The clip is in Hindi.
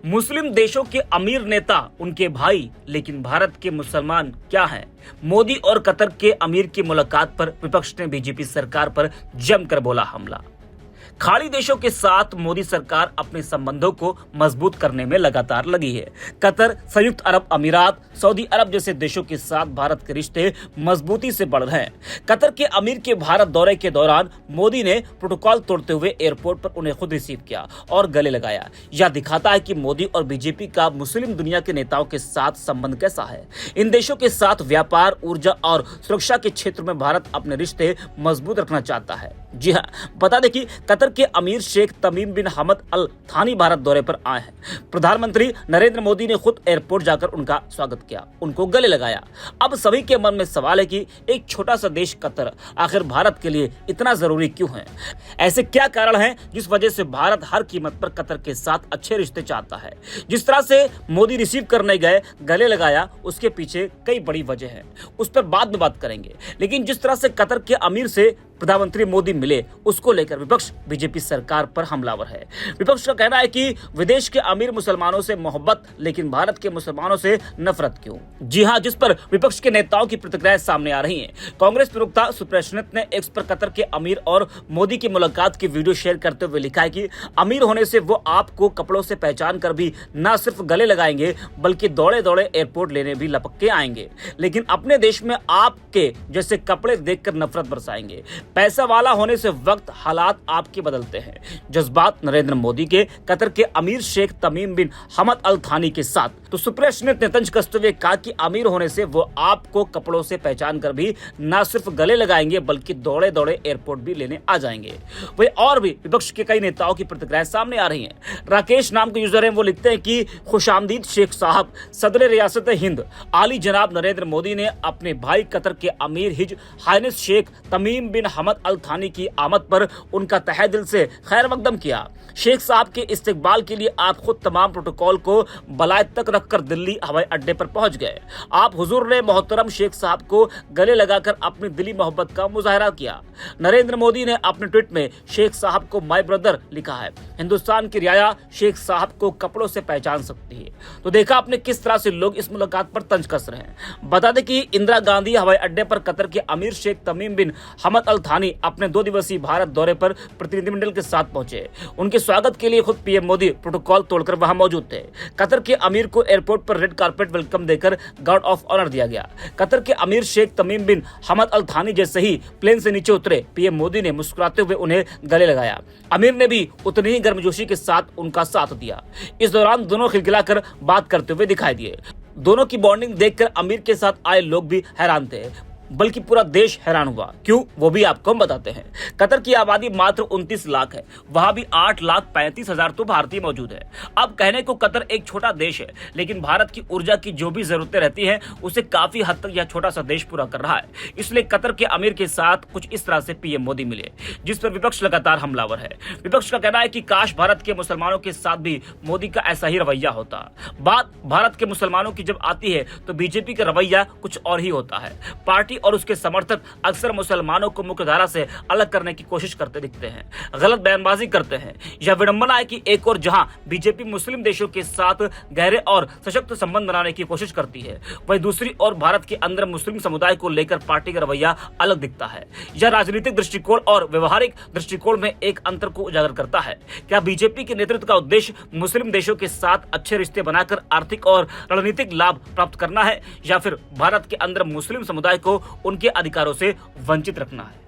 मुस्लिम देशों के अमीर नेता उनके भाई, लेकिन भारत के मुसलमान क्या हैं? मोदी और कतर के अमीर की मुलाकात पर विपक्ष ने बीजेपी सरकार पर जमकर बोला हमला। खाड़ी देशों के साथ मोदी सरकार अपने संबंधों को मजबूत करने में लगातार लगी है। कतर, संयुक्त अरब अमीरात, सऊदी अरब जैसे देशों के साथ भारत के रिश्ते मजबूती से बढ़ रहे हैं। कतर के अमीर के भारत दौरे के दौरान मोदी ने प्रोटोकॉल तोड़ते हुए एयरपोर्ट पर उन्हें खुद रिसीव किया और गले लगाया। यह दिखाता है कि मोदी और बीजेपी का मुस्लिम दुनिया के नेताओं के साथ संबंध कैसा है। इन देशों के साथ व्यापार, ऊर्जा और सुरक्षा के क्षेत्र में भारत अपने रिश्ते मजबूत रखना चाहता है। जी हाँ, बता दें कि कतर के अमीर शेख तमीम बिन हमद अल थानी भारत दौरे पर आए हैं। प्रधानमंत्री नरेंद्र मोदी ने खुद एयरपोर्ट जाकर उनका स्वागत किया, उनको गले लगाया। अब सभी के मन में सवाल है कि एक छोटा सा देश कतर आखिर भारत के लिए इतना जरूरी क्यों है? ऐसे क्या कारण हैं जिस वजह से भारत हर कीमत पर कतर के साथ अच्छे रिश्ते चाहता है? जिस तरह से मोदी रिसीव करने गए, गले लगाया, उसके पीछे कई बड़ी वजह है, उस पर बाद में बात करेंगे। लेकिन जिस तरह से कतर के अमीर से प्रधानमंत्री मोदी मिले, उसको लेकर विपक्ष बीजेपी सरकार पर हमलावर है। विपक्ष का कहना है कि विदेश के अमीर मुसलमानों से मोहब्बत, लेकिन भारत के मुसलमानों से नफरत क्यों? जी हां, जिस पर विपक्ष के नेताओं की प्रतिक्रियाएं सामने आ रही हैं। कांग्रेस प्रवक्ता सुप्रिया सुनित ने एक्स पर कतर के अमीर और मोदी की मुलाकात की वीडियो शेयर करते हुए लिखा है कि अमीर होने से वो आपको कपड़ों से पहचान कर भी न सिर्फ गले लगाएंगे, बल्कि दौड़े दौड़े एयरपोर्ट लेने भी लपक के आएंगे, लेकिन अपने देश में आपके जैसे कपड़े देखकर नफरत बरसाएंगे। पैसा वाला होने से वक्त हालात आपके बदलते हैं। जज्बात नरेंद्र मोदी के कतर के अमीर शेख तमीम बिन हमद अल थानी के साथ। तो सुप्रिया सुनित ने तंज कसते हुए कहा कि अमीर होने से वो आपको कपड़ों से पहचान कर भी न सिर्फ गले लगाएंगे, बल्कि दौड़े दौड़े एयरपोर्ट भी लेने आ जाएंगे। वही और भी विपक्ष के कई नेताओं की प्रतिक्रियाएं सामने आ रही हैं। राकेश नाम के यूजर हैं, वो लिखते हैं कि खुशामदीद शेख साहब, सदर रियासत हिंद आली जनाब नरेंद्र मोदी ने अपने भाई कतर के अमीर हिज हाइनेस शेख तमीम बिन हमद अल थानी की आमद पर उनका तहे दिल से खैर मकदम किया। शेख साहब के इस्तकबाल के लिए आप खुद तमाम प्रोटोकॉल को बलायत तक रखकर दिल्ली हवाई अड्डे पर पहुंच गए। आप हुजूर ने मोहतरम शेख साहब को गले लगाकर अपनी दिली मोहब्बत का मुजाहरा किया। नरेंद्र मोदी ने अपने ट्वीट में शेख साहब को माय ब्रदर लिखा है। हिंदुस्तान की रियाया शेख साहब को कपड़ों से पहचान सकती है। तो देखा आपने किस तरह से लोग इस मुलाकात पर तंज कस रहे हैं। बता दें कि इंदिरा गांधी हवाई अड्डे पर कतर के अमीर शेख तमीम बिन हमद अल थानी अपने 2 दिवसीय भारत दौरे पर प्रतिनिधिमंडल के साथ पहुंचे। उनके स्वागत के लिए खुद पीएम मोदी प्रोटोकॉल तोड़कर वहां मौजूद थे। कतर के अमीर को एयरपोर्ट पर रेड कारपेट वेलकम देकर गार्ड ऑफ ऑनर दिया गया। कतर के अमीर शेख तमीम बिन हमद अल थानी जैसे ही प्लेन से नीचे उतरे, पीएम मोदी ने मुस्कुराते हुए उन्हें गले लगाया। अमीर ने भी उतनी ही गर्मजोशी के साथ उनका साथ दिया। इस दौरान दोनों खिलखिलाकर बात करते हुए दिखाई दिए। दोनों की बॉन्डिंग देखकर अमीर के साथ आए लोग भी हैरान थे, बल्कि पूरा देश हैरान हुआ। क्यों, वो भी आपको हम बताते हैं। कतर की आबादी मात्र 29 लाख है, वहां भी 8,35,000 तो भारतीय मौजूद है। अब कहने को कतर एक छोटा देश है, लेकिन भारत की ऊर्जा की जो भी जरूरतें रहती हैं, उसे काफी हद तक यह छोटा सा देश पूरा कर रहा है। इसलिए कतर के अमीर के साथ कुछ इस तरह से पीएम मोदी मिले, जिस पर विपक्ष लगातार हमलावर है। विपक्ष का कहना है कि काश भारत के मुसलमानों के साथ भी मोदी का ऐसा ही रवैया होता। बात भारत के मुसलमानों की जब आती है, तो बीजेपी का रवैया कुछ और ही होता है। पार्टी और उसके समर्थक अक्सर मुसलमानों को मुख्यधारा से अलग करने की कोशिश करते दिखते हैं, गलत बयानबाजी करते हैं। यह विडंबना है कि एक और जहां बीजेपी मुस्लिम देशों के साथ गहरे और सशक्त संबंध बनाने की कोशिश करती है, वहीं दूसरी ओर भारत के अंदर मुस्लिम समुदाय को लेकर पार्टी का रवैया अलग दिखता है। यह राजनीतिक दृष्टिकोण और व्यवहारिक दृष्टिकोण में एक अंतर को उजागर करता है। क्या बीजेपी के नेतृत्व का उद्देश्य मुस्लिम देशों के साथ अच्छे रिश्ते बनाकर आर्थिक और रणनीतिक लाभ प्राप्त करना है, या फिर भारत के अंदर मुस्लिम समुदाय को उनके अधिकारों से वंचित रखना है?